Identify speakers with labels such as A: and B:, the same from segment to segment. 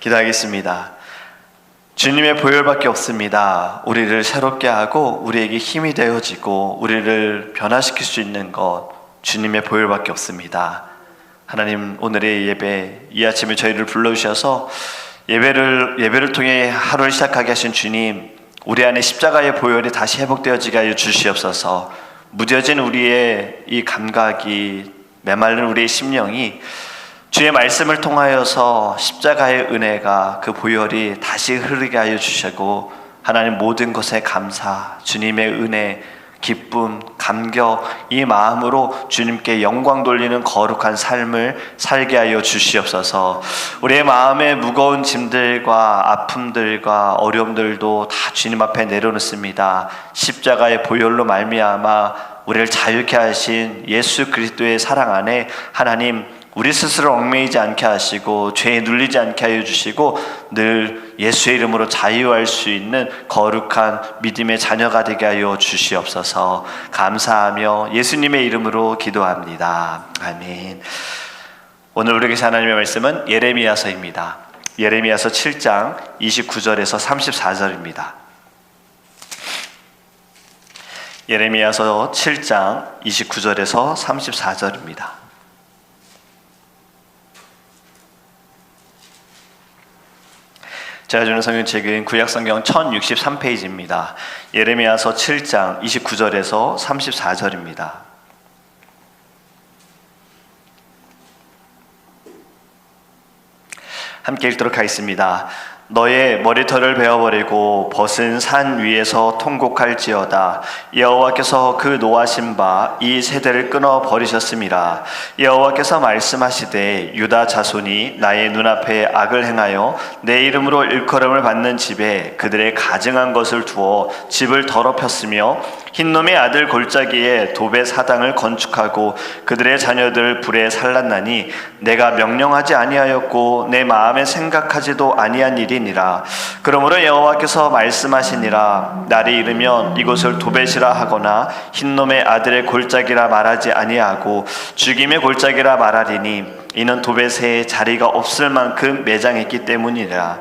A: 기도하겠습니다. 주님의 보혈밖에 없습니다. 우리를 새롭게 하고 우리에게 힘이 되어지고 우리를 변화시킬 수 있는 것, 주님의 보혈밖에 없습니다. 하나님, 오늘의 예배, 이 아침에 저희를 불러주셔서 예배를 통해 하루를 시작하게 하신 주님, 우리 안에 십자가의 보혈이 다시 회복되어지게 하여 주시옵소서. 무뎌진 우리의 이 감각이, 메말른 우리의 심령이 주의 말씀을 통하여서 십자가의 은혜가, 그 보혈이 다시 흐르게 하여 주시고, 하나님 모든 것에 감사, 주님의 은혜, 기쁨, 감격, 이 마음으로 주님께 영광 돌리는 거룩한 삶을 살게 하여 주시옵소서. 우리의 마음에 무거운 짐들과 아픔들과 어려움들도 다 주님 앞에 내려놓습니다. 십자가의 보혈로 말미암아 우리를 자유케 하신 예수 그리스도의 사랑 안에 하나님, 우리 스스로 얽매이지 않게 하시고 죄에 눌리지 않게 하여 주시고 늘 예수의 이름으로 자유할 수 있는 거룩한 믿음의 자녀가 되게 하여 주시옵소서. 감사하며 예수님의 이름으로 기도합니다. 아멘. 오늘 우리에게 하나님의 말씀은 예레미야서입니다. 예레미야서 7장 29절에서 34절입니다. 예레미야서 7장 29절에서 34절입니다. 제가 주는 성경책은 구약성경 1063페이지입니다. 예레미야서 7장 29절에서 34절입니다. 함께 읽도록 하겠습니다. 너의 머리털을 베어버리고 벗은 산 위에서 통곡할지어다. 여호와께서 그 노하신 바 이 세대를 끊어 버리셨음이라. 여호와께서 말씀하시되 유다 자손이 나의 눈앞에 악을 행하여 내 이름으로 일컬음을 받는 집에 그들의 가증한 것을 두어 집을 더럽혔으며 흰놈의 아들 골짜기에 도배 사당을 건축하고 그들의 자녀들 불에 살랐나니 내가 명령하지 아니하였고 내 마음에 생각하지도 아니한 일이니라. 그러므로 여호와께서 말씀하시니라. 날이 이르면 이곳을 도벳이라 하거나 흰놈의 아들의 골짜기라 말하지 아니하고 죽임의 골짜기라 말하리니 이는 도벳에 자리가 없을 만큼 매장했기 때문이라.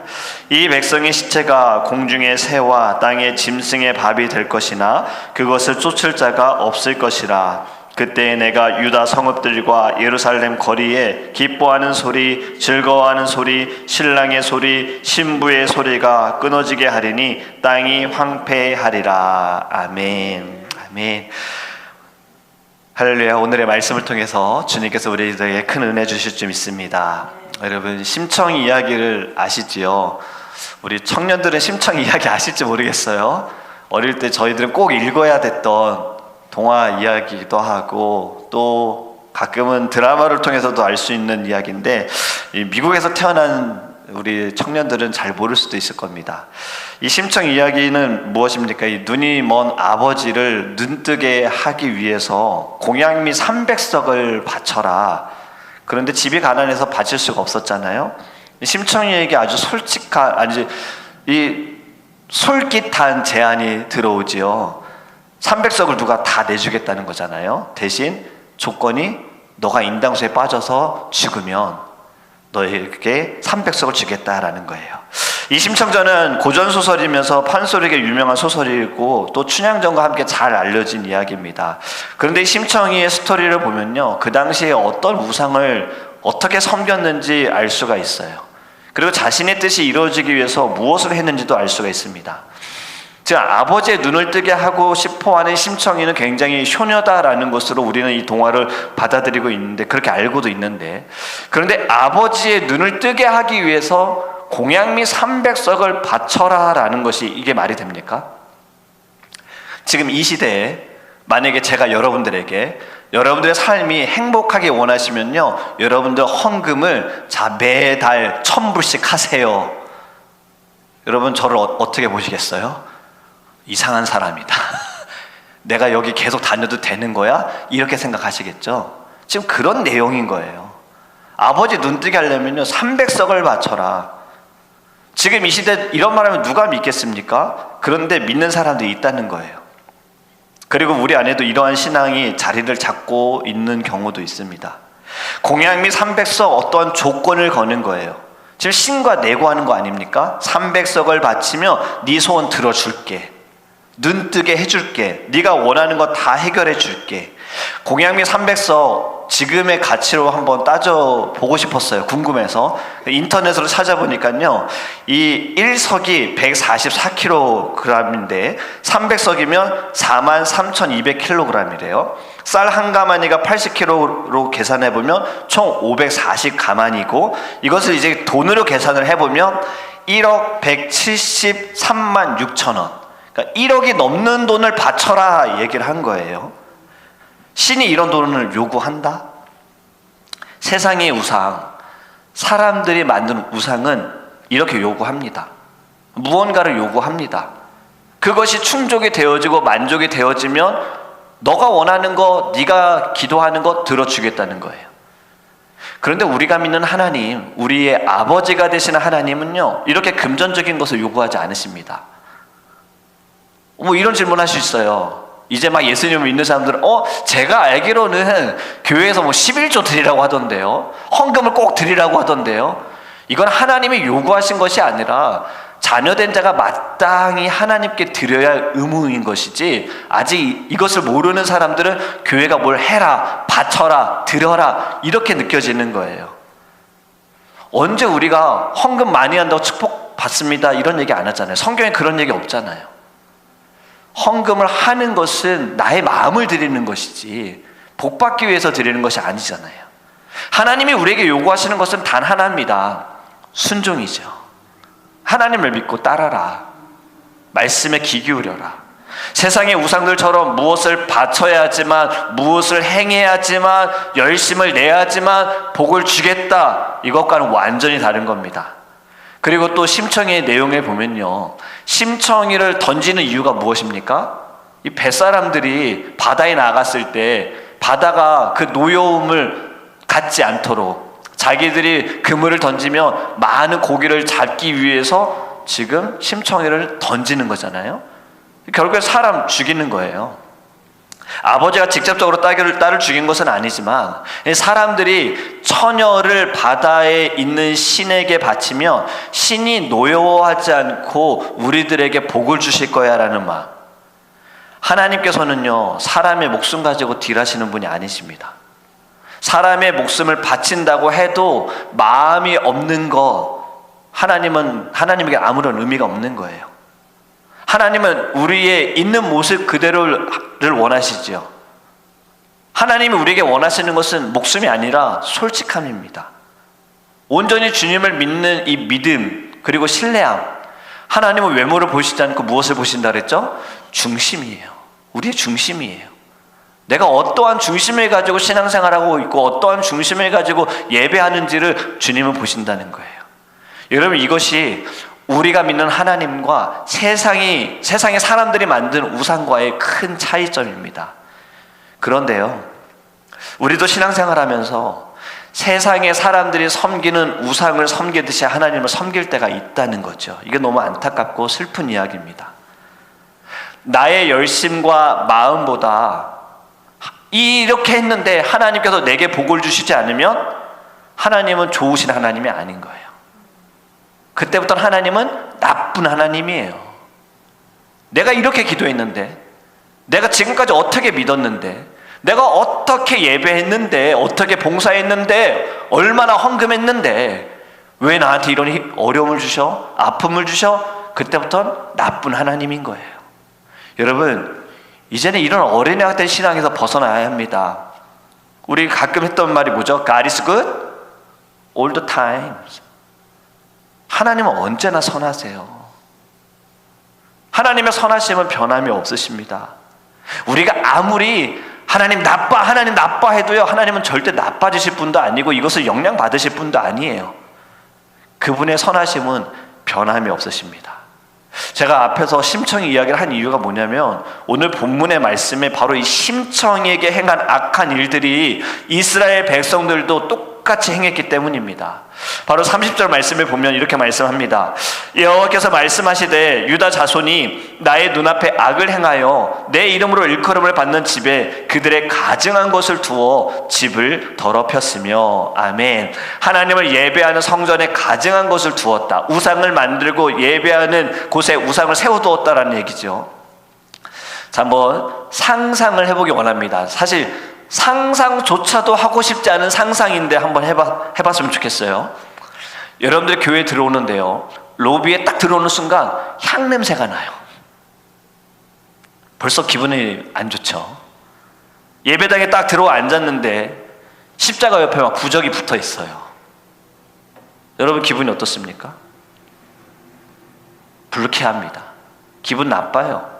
A: 이 백성의 시체가 공중의 새와 땅의 짐승의 밥이 될 것이나 그것을 쫓을 자가 없을 것이라. 그때 내가 유다 성읍들과 예루살렘 거리에 기뻐하는 소리, 즐거워하는 소리, 신랑의 소리, 신부의 소리가 끊어지게 하리니 땅이 황폐하리라. 아멘. 아멘. 할렐루야. 오늘의 말씀을 통해서 주님께서 우리에게 큰 은혜 주실 줄 믿습니다. 여러분, 심청 이야기를 아시지요? 우리 청년들은 심청 이야기 아실지 모르겠어요. 어릴 때 저희들은 꼭 읽어야 됐던 동화 이야기기도 하고 또 가끔은 드라마를 통해서도 알 수 있는 이야기인데, 미국에서 태어난 우리 청년들은 잘 모를 수도 있을 겁니다. 이 심청 이야기는 무엇입니까? 이 눈이 먼 아버지를 눈뜨게 하기 위해서 공양미 300석을 바쳐라. 그런데 집이 가난해서 바칠 수가 없었잖아요. 심청이에게 아주 이 솔깃한 제안이 들어오지요. 300석을 누가 다 내주겠다는 거잖아요. 대신 조건이 너가 인당수에 빠져서 죽으면 너에게 300석을 주겠다라는 거예요. 이 심청전은 고전소설이면서 판소리가 유명한 소설이고 또 춘향전과 함께 잘 알려진 이야기입니다. 그런데 이 심청이의 스토리를 보면요, 그 당시에 어떤 우상을 어떻게 섬겼는지 알 수가 있어요. 그리고 자신의 뜻이 이루어지기 위해서 무엇을 했는지도 알 수가 있습니다. 즉, 아버지의 눈을 뜨게 하고 싶어하는 심청이는 굉장히 효녀다라는 것으로 우리는 이 동화를 받아들이고 있는데, 그렇게 알고도 있는데, 그런데 아버지의 눈을 뜨게 하기 위해서 공양미 300석을 바쳐라 라는 것이 이게 말이 됩니까? 지금 이 시대에 만약에 제가 여러분들에게 여러분들의 삶이 행복하게 원하시면요, 여러분들 헌금을 매달 1000불씩 하세요. 여러분, 저를 어떻게 보시겠어요? 이상한 사람이다. 내가 여기 계속 다녀도 되는 거야? 이렇게 생각하시겠죠? 지금 그런 내용인 거예요. 아버지 눈뜨게 하려면요, 300석을 바쳐라. 지금 이 시대 이런 말하면 누가 믿겠습니까? 그런데 믿는 사람들이 있다는 거예요. 그리고 우리 안에도 이러한 신앙이 자리를 잡고 있는 경우도 있습니다. 공양미 300석 어떠한 조건을 거는 거예요. 지금 신과 내고하는 거 아닙니까? 300석을 바치며 네 소원 들어줄게. 눈 뜨게 해줄게. 네가 원하는 거 다 해결해 줄게. 공양미 300석 지금의 가치로 한번 따져보고 싶었어요. 궁금해서. 인터넷으로 찾아보니까요, 이 1석이 144kg인데 300석이면 43,200kg이래요. 쌀 한 가마니가 80kg로 계산해보면 총 540가마니고, 이것을 이제 돈으로 계산을 해보면 1억 173만 6천 원. 그러니까 1억이 넘는 돈을 바쳐라 얘기를 한 거예요. 신이 이런 돈을 요구한다? 세상의 우상, 사람들이 만든 우상은 이렇게 요구합니다. 무언가를 요구합니다. 그것이 충족이 되어지고 만족이 되어지면 너가 원하는 거, 네가 기도하는 거 들어주겠다는 거예요. 그런데 우리가 믿는 하나님, 우리의 아버지가 되시는 하나님은요, 이렇게 금전적인 것을 요구하지 않으십니다. 뭐 이런 질문할 수 있어요. 이제 막 예수님을 믿는 사람들은 제가 알기로는 교회에서 뭐 11조 드리라고 하던데요, 헌금을 꼭 드리라고 하던데요. 이건 하나님이 요구하신 것이 아니라 자녀된 자가 마땅히 하나님께 드려야 할 의무인 것이지, 아직 이것을 모르는 사람들은 교회가 뭘 해라, 바쳐라, 드려라 이렇게 느껴지는 거예요. 언제 우리가 헌금 많이 한다고 축복 받습니다 이런 얘기 안 하잖아요. 성경에 그런 얘기 없잖아요. 헌금을 하는 것은 나의 마음을 드리는 것이지 복 받기 위해서 드리는 것이 아니잖아요. 하나님이 우리에게 요구하시는 것은 단 하나입니다. 순종이죠. 하나님을 믿고 따라라. 말씀에 귀 기울여라. 세상의 우상들처럼 무엇을 바쳐야지만, 무엇을 행해야지만, 열심을 내야지만 복을 주겠다, 이것과는 완전히 다른 겁니다. 그리고 또 심청이의 내용에 보면요, 심청이를 던지는 이유가 무엇입니까? 이 뱃사람들이 바다에 나갔을 때 바다가 그 노여움을 갖지 않도록 자기들이 그물을 던지면 많은 고기를 잡기 위해서 지금 심청이를 던지는 거잖아요. 결국에 사람 죽이는 거예요. 아버지가 직접적으로 딸을 죽인 것은 아니지만 사람들이 처녀를 바다에 있는 신에게 바치면 신이 노여워하지 않고 우리들에게 복을 주실 거야 라는 마음. 하나님께서는요, 사람의 목숨 가지고 딜하시는 분이 아니십니다. 사람의 목숨을 바친다고 해도 마음이 없는 거, 하나님에게 아무런 의미가 없는 거예요. 하나님은 우리의 있는 모습 그대로를 원하시죠. 하나님이 우리에게 원하시는 것은 목숨이 아니라 솔직함입니다. 온전히 주님을 믿는 이 믿음, 그리고 신뢰함. 하나님은 외모를 보시지 않고 무엇을 보신다 그랬죠? 중심이에요. 우리의 중심이에요. 내가 어떠한 중심을 가지고 신앙생활하고 있고 어떠한 중심을 가지고 예배하는지를 주님은 보신다는 거예요. 여러분, 이것이 우리가 믿는 하나님과 세상의 사람들이 만든 우상과의 큰 차이점입니다. 그런데요, 우리도 신앙생활하면서 세상의 사람들이 섬기는 우상을 섬기듯이 하나님을 섬길 때가 있다는 거죠. 이게 너무 안타깝고 슬픈 이야기입니다. 나의 열심과 마음보다 이렇게 했는데 하나님께서 내게 복을 주시지 않으면 하나님은 좋으신 하나님이 아닌 거예요. 그때부터는 하나님은 나쁜 하나님이에요. 내가 이렇게 기도했는데, 내가 지금까지 어떻게 믿었는데, 내가 어떻게 예배했는데, 어떻게 봉사했는데, 얼마나 헌금했는데 왜 나한테 이런 어려움을 주셔? 아픔을 주셔? 그때부터는 나쁜 하나님인 거예요. 여러분, 이제는 이런 어린애가 신앙에서 벗어나야 합니다. 우리 가끔 했던 말이 뭐죠? God is good all the time. 하나님은 언제나 선하세요. 하나님의 선하심은 변함이 없으십니다. 우리가 아무리 하나님 나빠 해도요, 하나님은 절대 나빠지실 분도 아니고 이것을 영향 받으실 분도 아니에요. 그분의 선하심은 변함이 없으십니다. 제가 앞에서 심청이 이야기를 한 이유가 뭐냐면, 오늘 본문의 말씀에 바로 이 심청에게 행한 악한 일들이 이스라엘 백성들도 똑같이 행했기 때문입니다. 바로 30절 말씀을 보면 이렇게 말씀합니다. 여호와께서 말씀하시되 유다 자손이 나의 눈앞에 악을 행하여 내 이름으로 일컬음을 받는 집에 그들의 가증한 것을 두어 집을 더럽혔으며. 아멘. 하나님을 예배하는 성전에 가증한 것을 두었다. 우상을 만들고 예배하는 곳에 우상을 세워두었다라는 얘기죠. 자, 한번 상상을 해보기 원합니다. 사실 상상조차도 하고 싶지 않은 상상인데 한번 해봤으면 좋겠어요. 여러분들 교회에 들어오는데요, 로비에 딱 들어오는 순간 향 냄새가 나요. 벌써 기분이 안 좋죠. 예배당에 딱 들어와 앉았는데 십자가 옆에 막 부적이 붙어 있어요. 여러분 기분이 어떻습니까? 불쾌합니다. 기분 나빠요.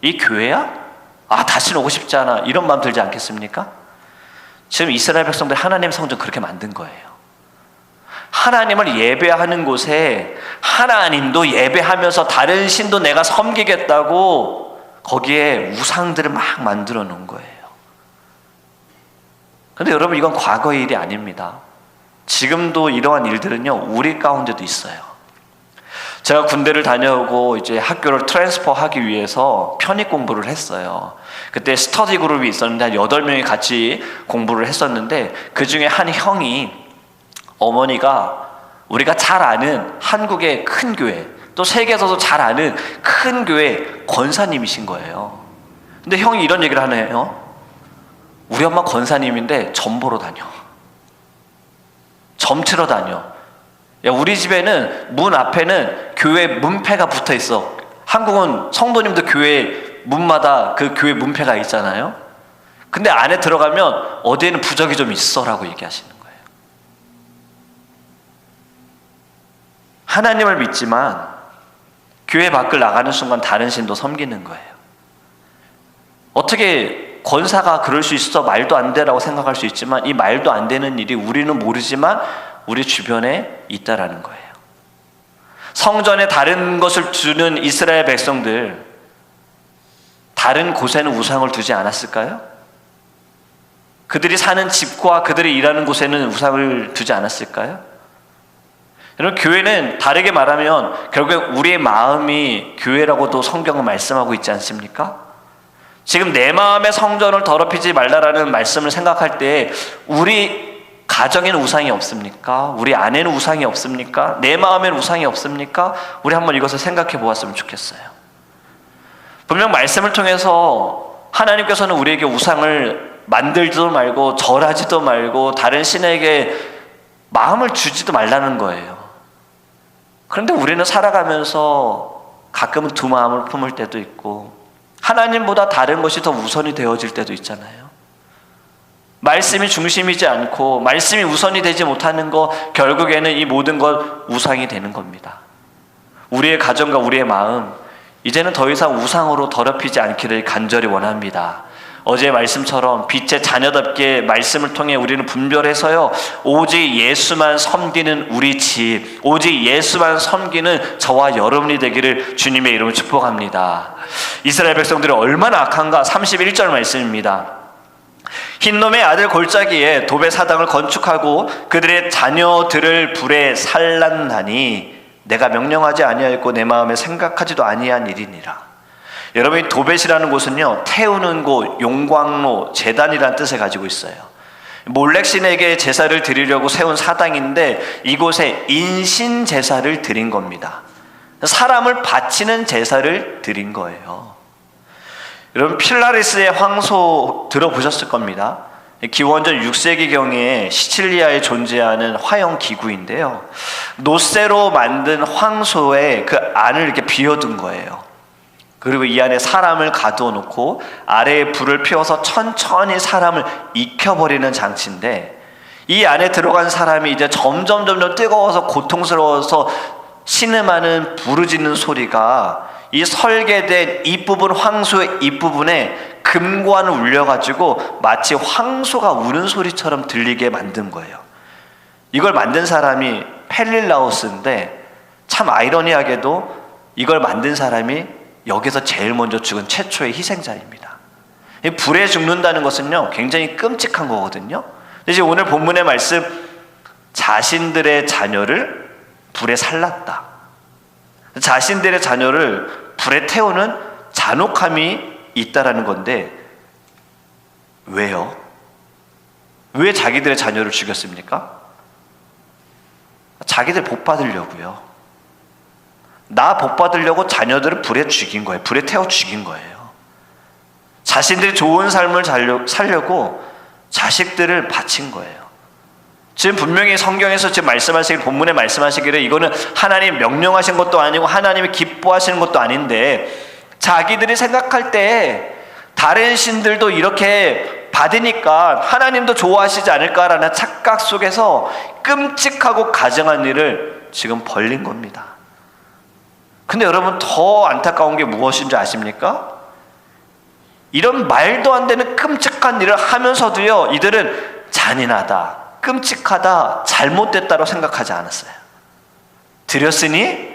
A: 이 교회야? 아, 다시는 오고 싶지 않아. 이런 마음 들지 않겠습니까? 지금 이스라엘 백성들 하나님 성전 그렇게 만든 거예요. 하나님을 예배하는 곳에 하나님도 예배하면서 다른 신도 내가 섬기겠다고 거기에 우상들을 막 만들어 놓은 거예요. 그런데 여러분, 이건 과거의 일이 아닙니다. 지금도 이러한 일들은요, 우리 가운데도 있어요. 제가 군대를 다녀오고 이제 학교를 트랜스퍼 하기 위해서 편입 공부를 했어요. 그때 스터디 그룹이 있었는데 한 8명이 같이 공부를 했었는데, 그 중에 한 형이 어머니가 우리가 잘 아는 한국의 큰 교회, 또 세계에서도 잘 아는 큰 교회 권사님이신 거예요. 근데 형이 이런 얘기를 하네요. 우리 엄마 권사님인데 점 보러 다녀. 점 치러 다녀. 야, 우리 집에는 문 앞에는 교회 문패가 붙어 있어. 한국은 성도님들 교회 문마다 그 교회 문패가 있잖아요. 근데 안에 들어가면 어디에는 부적이 좀 있어라고 얘기하시는 거예요. 하나님을 믿지만 교회 밖을 나가는 순간 다른 신도 섬기는 거예요. 어떻게 권사가 그럴 수 있어? 말도 안 되라고 생각할 수 있지만, 이 말도 안 되는 일이 우리는 모르지만 우리 주변에 있다라는 거예요. 성전에 다른 것을 두는 이스라엘 백성들, 다른 곳에는 우상을 두지 않았을까요? 그들이 사는 집과 그들이 일하는 곳에는 우상을 두지 않았을까요? 여러분, 교회는 다르게 말하면 결국 우리의 마음이 교회라고도 성경은 말씀하고 있지 않습니까? 지금 내 마음의 성전을 더럽히지 말라라는 말씀을 생각할 때 우리 가정에는 우상이 없습니까? 우리 안에는 우상이 없습니까? 내 마음에는 우상이 없습니까? 우리 한번 이것을 생각해 보았으면 좋겠어요. 분명 말씀을 통해서 하나님께서는 우리에게 우상을 만들지도 말고 절하지도 말고 다른 신에게 마음을 주지도 말라는 거예요. 그런데 우리는 살아가면서 가끔은 두 마음을 품을 때도 있고, 하나님보다 다른 것이 더 우선이 되어질 때도 있잖아요. 말씀이 중심이지 않고 말씀이 우선이 되지 못하는 거, 결국에는 이 모든 것 우상이 되는 겁니다. 우리의 가정과 우리의 마음, 이제는 더 이상 우상으로 더럽히지 않기를 간절히 원합니다. 어제 말씀처럼 빛의 자녀답게 말씀을 통해 우리는 분별해서요, 오직 예수만 섬기는 우리 집, 오직 예수만 섬기는 저와 여러분이 되기를 주님의 이름으로 축복합니다. 이스라엘 백성들이 얼마나 악한가. 31절 말씀입니다. 흰놈의 아들 골짜기에 도배 사당을 건축하고 그들의 자녀들을 불에 살랐나니 내가 명령하지 아니하였고 내 마음에 생각하지도 아니한 일이니라. 여러분, 이 도벳이라는 곳은요, 태우는 곳, 용광로, 제단이라는 뜻을 가지고 있어요. 몰렉신에게 제사를 드리려고 세운 사당인데 이곳에 인신 제사를 드린 겁니다. 사람을 바치는 제사를 드린 거예요. 여러분, 필라리스의 황소 들어보셨을 겁니다. 기원전 6세기경에 시칠리아에 존재하는 화형 기구인데요, 노쇠로 만든 황소의 그 안을 이렇게 비워둔 거예요. 그리고 이 안에 사람을 가두어 놓고 아래에 불을 피워서 천천히 사람을 익혀버리는 장치인데, 이 안에 들어간 사람이 이제 점점 뜨거워서 고통스러워서 신음하는 부르짖는 소리가 이 설계된 잇부분, 황소의 잇부분에 금관을 울려가지고 마치 황소가 우는 소리처럼 들리게 만든 거예요. 이걸 만든 사람이 펠릴라우스인데, 참 아이러니하게도 이걸 만든 사람이 여기서 제일 먼저 죽은 최초의 희생자입니다. 불에 죽는다는 것은요, 굉장히 끔찍한 거거든요. 이제 오늘 본문의 말씀, 자신들의 자녀를 불에 살랐다. 자신들의 자녀를 불에 태우는 잔혹함이 있다라는 건데, 왜요? 왜 자기들의 자녀를 죽였습니까? 자기들 복 받으려고요. 나 복 받으려고 자녀들을 불에 죽인 거예요. 불에 태워 죽인 거예요. 자신들이 좋은 삶을 살려고 자식들을 바친 거예요. 지금 분명히 성경에서 지금 본문에 말씀하시기를 이거는 하나님 명령하신 것도 아니고 하나님이 기뻐하시는 것도 아닌데, 자기들이 생각할 때 다른 신들도 이렇게 받으니까 하나님도 좋아하시지 않을까라는 착각 속에서 끔찍하고 가증한 일을 지금 벌린 겁니다. 근데 여러분, 더 안타까운 게 무엇인지 아십니까? 이런 말도 안 되는 끔찍한 일을 하면서도요, 이들은 잔인하다, 끔찍하다, 잘못됐다고 생각하지 않았어요. 드렸으니,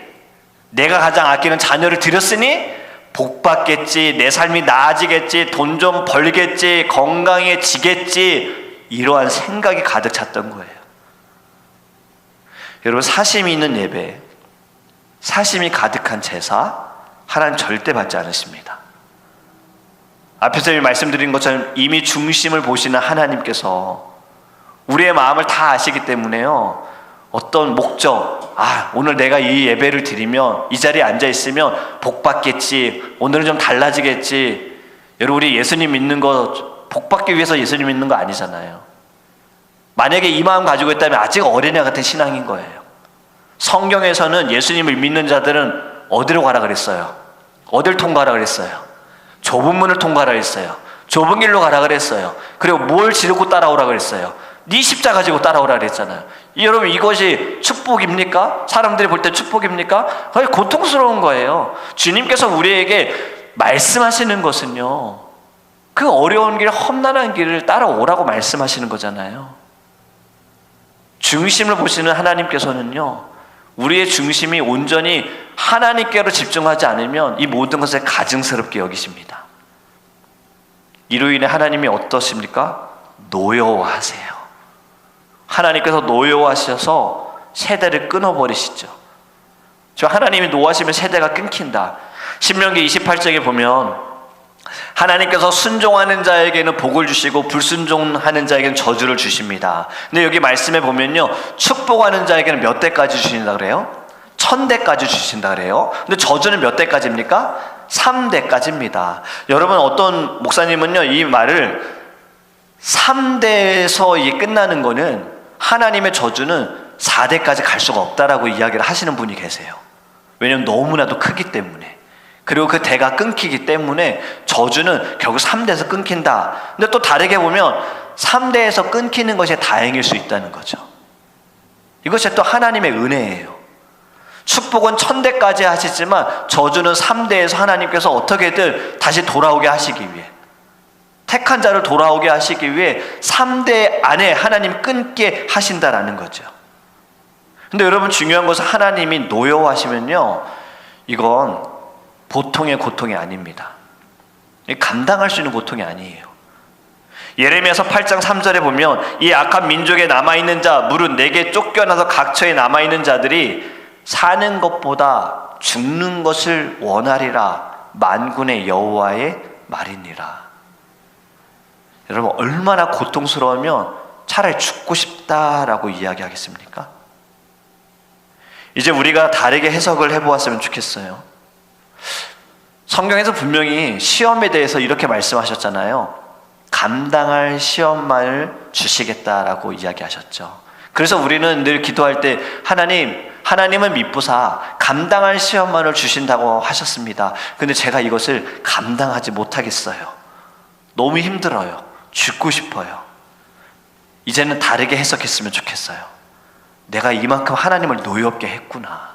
A: 내가 가장 아끼는 자녀를 드렸으니 복 받겠지, 내 삶이 나아지겠지, 돈 좀 벌겠지, 건강해지겠지, 이러한 생각이 가득 찼던 거예요. 여러분, 사심이 있는 예배, 사심이 가득한 제사, 하나님 절대 받지 않으십니다. 앞에서 말씀드린 것처럼 이미 중심을 보시는 하나님께서 우리의 마음을 다 아시기 때문에요, 어떤 목적, 오늘 내가 이 예배를 드리면, 이 자리에 앉아있으면 복 받겠지, 오늘은 좀 달라지겠지. 여러분, 우리 예수님 믿는 거 복 받기 위해서 예수님 믿는 거 아니잖아요. 만약에 이 마음 가지고 있다면 아직 어린애 같은 신앙인 거예요. 성경에서는 예수님을 믿는 자들은 어디로 가라 그랬어요? 어딜 통과하라 그랬어요? 좁은 문을 통과하라 그랬어요. 좁은 길로 가라 그랬어요. 그리고 뭘 지르고 따라오라 그랬어요? 네 십자가 가지고 따라오라 그랬잖아요. 여러분, 이것이 축복입니까? 사람들이 볼 때 축복입니까? 거의 고통스러운 거예요. 주님께서 우리에게 말씀하시는 것은요, 그 어려운 길, 험난한 길을 따라오라고 말씀하시는 거잖아요. 중심을 보시는 하나님께서는요, 우리의 중심이 온전히 하나님께로 집중하지 않으면 이 모든 것을 가증스럽게 여기십니다. 이로 인해 하나님이 어떠십니까? 노여워하세요. 하나님께서 노여워하셔서 세대를 끊어버리시죠. 저 하나님이 노하시면 세대가 끊긴다. 신명기 28장에 보면 하나님께서 순종하는 자에게는 복을 주시고 불순종하는 자에게는 저주를 주십니다. 근데 여기 말씀에 보면요, 축복하는 자에게는 몇 대까지 주신다 그래요? 1000대까지 주신다 그래요. 근데 저주는 몇 대까지입니까? 3대까지입니다. 여러분, 어떤 목사님은요, 이 말을 3대에서 이게 끝나는 거는, 하나님의 저주는 4대까지 갈 수가 없다라고 이야기를 하시는 분이 계세요. 왜냐하면 너무나도 크기 때문에, 그리고 그 대가 끊기기 때문에 저주는 결국 3대에서 끊긴다. 근데 또 다르게 보면 3대에서 끊기는 것이 다행일 수 있다는 거죠. 이것이 또 하나님의 은혜예요. 축복은 1000대까지 하시지만 저주는 3대에서 하나님께서 어떻게든 다시 돌아오게 하시기 위해, 택한 자를 돌아오게 하시기 위해 3대 안에 하나님 끊게 하신다라는 거죠. 근데 여러분, 중요한 것은 하나님이 노여워하시면요, 이건 보통의 고통이 아닙니다. 감당할 수 있는 고통이 아니에요. 예레미야서 8장 3절에 보면 이 악한 민족에 남아있는 자 무릇 내게 쫓겨나서 각처에 남아있는 자들이 사는 것보다 죽는 것을 원하리라 만군의 여호와의 말이니라. 여러분, 얼마나 고통스러우면 차라리 죽고 싶다라고 이야기하겠습니까? 이제 우리가 다르게 해석을 해보았으면 좋겠어요. 성경에서 분명히 시험에 대해서 이렇게 말씀하셨잖아요. 감당할 시험만을 주시겠다라고 이야기하셨죠. 그래서 우리는 늘 기도할 때 하나님은 미쁘사 감당할 시험만을 주신다고 하셨습니다. 근데 제가 이것을 감당하지 못하겠어요. 너무 힘들어요. 죽고 싶어요. 이제는 다르게 해석했으면 좋겠어요. 내가 이만큼 하나님을 노엽게 했구나.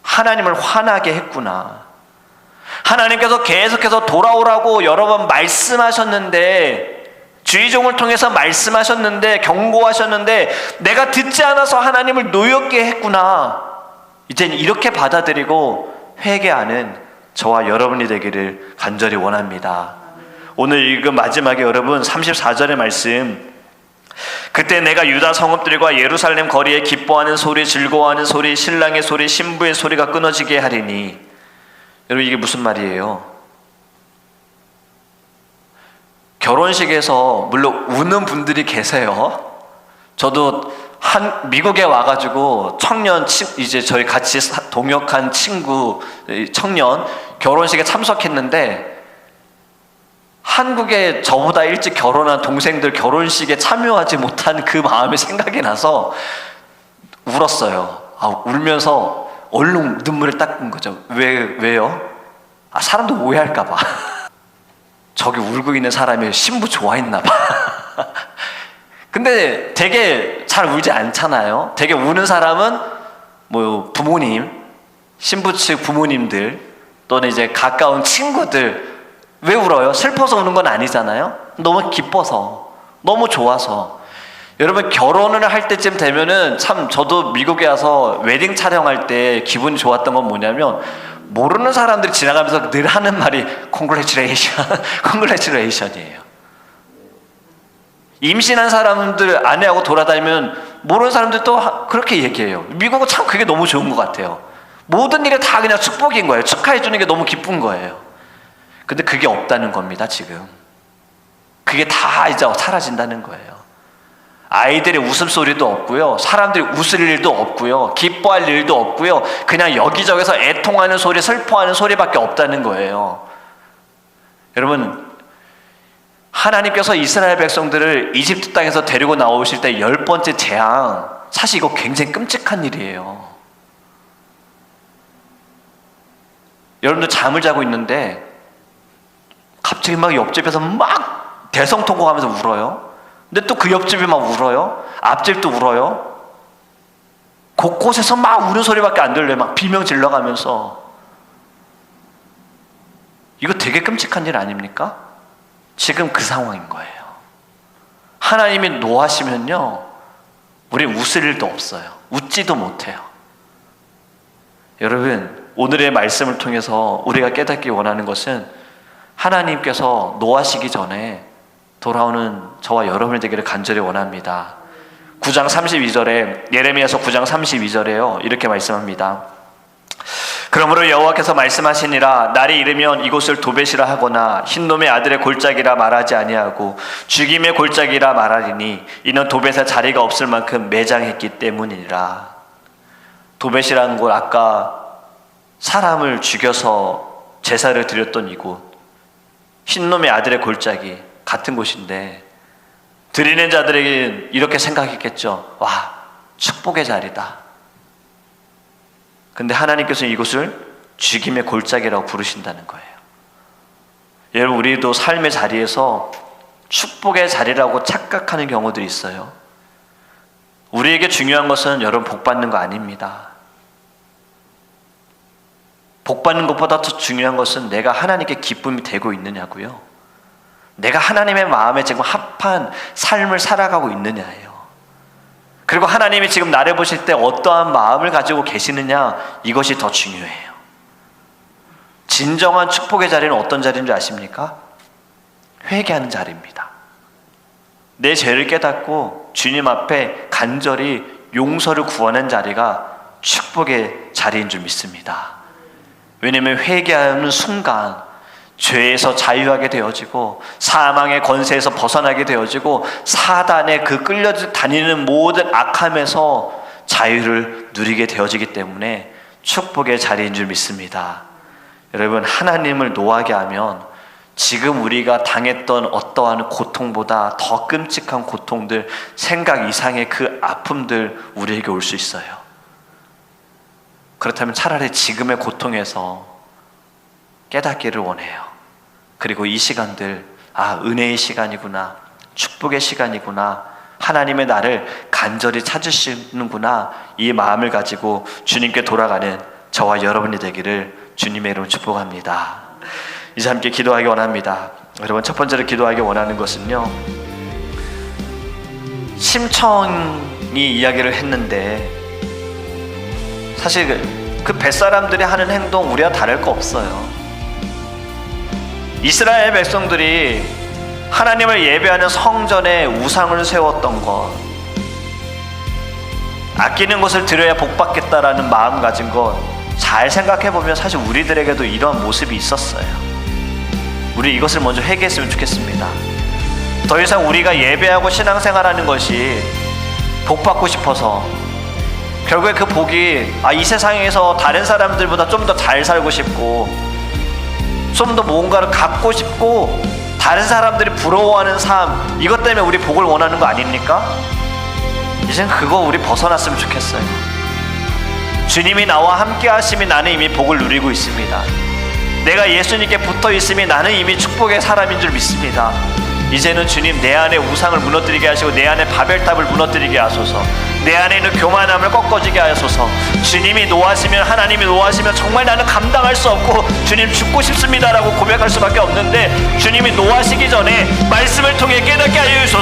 A: 하나님을 화나게 했구나. 하나님께서 계속해서 돌아오라고 여러 번 말씀하셨는데, 주의종을 통해서 말씀하셨는데, 경고하셨는데 내가 듣지 않아서 하나님을 노엽게 했구나. 이젠 이렇게 받아들이고 회개하는 저와 여러분이 되기를 간절히 원합니다. 오늘 읽은 마지막에 여러분 34절의 말씀, 그때 내가 유다 성읍들과 예루살렘 거리에 기뻐하는 소리, 즐거워하는 소리, 신랑의 소리, 신부의 소리가 끊어지게 하리니. 여러분, 이게 무슨 말이에요? 결혼식에서 물론 우는 분들이 계세요. 저도 미국에 와가지고 이제 저희 같이 동역한 친구 청년 결혼식에 참석했는데, 한국에 저보다 일찍 결혼한 동생들 결혼식에 참여하지 못한 그 마음이 생각이 나서 울었어요. 울면서 얼른 눈물을 닦은 거죠. 왜요? 사람도 오해할까 봐. 저기 울고 있는 사람이 신부 좋아했나 봐. 근데 되게 잘 울지 않잖아요. 되게 우는 사람은 뭐 부모님, 신부 측 부모님들 또는 이제 가까운 친구들. 왜 울어요? 슬퍼서 우는 건 아니잖아요. 너무 기뻐서, 너무 좋아서. 여러분, 결혼을 할 때쯤 되면은 참, 저도 미국에 와서 웨딩 촬영할 때 기분이 좋았던 건 뭐냐면, 모르는 사람들이 지나가면서 늘 하는 말이 Congratulation, Congratulation이에요. 임신한 사람들 아내하고 돌아다니면 모르는 사람들 또 그렇게 얘기해요. 미국은 참 그게 너무 좋은 것 같아요. 모든 일이 다 그냥 축복인 거예요. 축하해 주는 게 너무 기쁜 거예요. 근데 그게 없다는 겁니다, 지금. 그게 다 이제 사라진다는 거예요. 아이들의 웃음소리도 없고요. 사람들이 웃을 일도 없고요. 기뻐할 일도 없고요. 그냥 여기저기서 애통하는 소리, 슬퍼하는 소리밖에 없다는 거예요. 여러분, 하나님께서 이스라엘 백성들을 이집트 땅에서 데리고 나오실 때 10번째 재앙, 사실 이거 굉장히 끔찍한 일이에요. 여러분들 잠을 자고 있는데 갑자기 막 옆집에서 막 대성통곡하면서 울어요. 근데 또 그 옆집이 막 울어요. 앞집도 울어요. 곳곳에서 막 우는 소리밖에 안 들려요. 막 비명 질러가면서. 이거 되게 끔찍한 일 아닙니까? 지금 그 상황인 거예요. 하나님이 노하시면요, 우리 웃을 일도 없어요. 웃지도 못해요. 여러분, 오늘의 말씀을 통해서 우리가 깨닫기 원하는 것은, 하나님께서 노하시기 전에 돌아오는 저와 여러분이 되기를 간절히 원합니다. 9장 32절에, 예레미야서 9장 32절에요, 이렇게 말씀합니다. 그러므로 여호와께서 말씀하시니라, 날이 이르면 이곳을 도벳이라 하거나 흰놈의 아들의 골짜기라 말하지 아니하고 죽임의 골짜기라 말하리니 이는 도벳에 자리가 없을 만큼 매장했기 때문이니라. 도벳이라는 곳, 아까 사람을 죽여서 제사를 드렸던 이곳, 흰놈의 아들의 골짜기, 같은 곳인데, 드리는 자들에게 이렇게 생각했겠죠. 와, 축복의 자리다. 근데 하나님께서는 이곳을 죽임의 골짜기라고 부르신다는 거예요. 여러분, 우리도 삶의 자리에서 축복의 자리라고 착각하는 경우들이 있어요. 우리에게 중요한 것은 여러분 복 받는 거 아닙니다. 복 받는 것보다 더 중요한 것은 내가 하나님께 기쁨이 되고 있느냐고요. 내가 하나님의 마음에 지금 합한 삶을 살아가고 있느냐예요. 그리고 하나님이 지금 나를 보실 때 어떠한 마음을 가지고 계시느냐, 이것이 더 중요해요. 진정한 축복의 자리는 어떤 자리인 줄 아십니까? 회개하는 자리입니다. 내 죄를 깨닫고 주님 앞에 간절히 용서를 구하는 자리가 축복의 자리인 줄 믿습니다. 왜냐하면 회개하는 순간 죄에서 자유하게 되어지고 사망의 권세에서 벗어나게 되어지고 사단의 그 끌려 다니는 모든 악함에서 자유를 누리게 되어지기 때문에 축복의 자리인 줄 믿습니다. 여러분, 하나님을 노하게 하면 지금 우리가 당했던 어떠한 고통보다 더 끔찍한 고통들, 생각 이상의 그 아픔들 우리에게 올 수 있어요. 그렇다면 차라리 지금의 고통에서 깨닫기를 원해요. 그리고 이 시간들, 은혜의 시간이구나, 축복의 시간이구나, 하나님의 나를 간절히 찾으시는구나, 이 마음을 가지고 주님께 돌아가는 저와 여러분이 되기를 주님의 이름으로 축복합니다. 이제 함께 기도하기 원합니다. 여러분, 첫 번째로 기도하기 원하는 것은요, 심청이 이야기를 했는데 사실 그 뱃사람들이 하는 행동 우리와 다를 거 없어요. 이스라엘 백성들이 하나님을 예배하는 성전에 우상을 세웠던 것, 아끼는 것을 드려야 복받겠다라는 마음 가진 것, 잘 생각해보면 사실 우리들에게도 이런 모습이 있었어요. 우리 이것을 먼저 회개했으면 좋겠습니다. 더 이상 우리가 예배하고 신앙생활하는 것이 복받고 싶어서, 결국에 그 복이 이 세상에서 다른 사람들보다 좀 더 잘 살고 싶고 좀 더 뭔가를 갖고 싶고 다른 사람들이 부러워하는 삶, 이것 때문에 우리 복을 원하는 거 아닙니까? 이젠 그거 우리 벗어났으면 좋겠어요. 주님이 나와 함께 하심이 나는 이미 복을 누리고 있습니다. 내가 예수님께 붙어 있음이 나는 이미 축복의 사람인 줄 믿습니다. 이제는 주님, 내 안에 우상을 무너뜨리게 하시고 내 안에 바벨탑을 무너뜨리게 하소서. 내 안에 있는 교만함을 꺾어지게 하소서. 주님이 노하시면, 하나님이 노하시면 정말 나는 감당할 수 없고 주님 죽고 싶습니다라고 고백할 수밖에 없는데, 주님이 노하시기 전에 말씀을 통해 깨닫게 하여 주소서.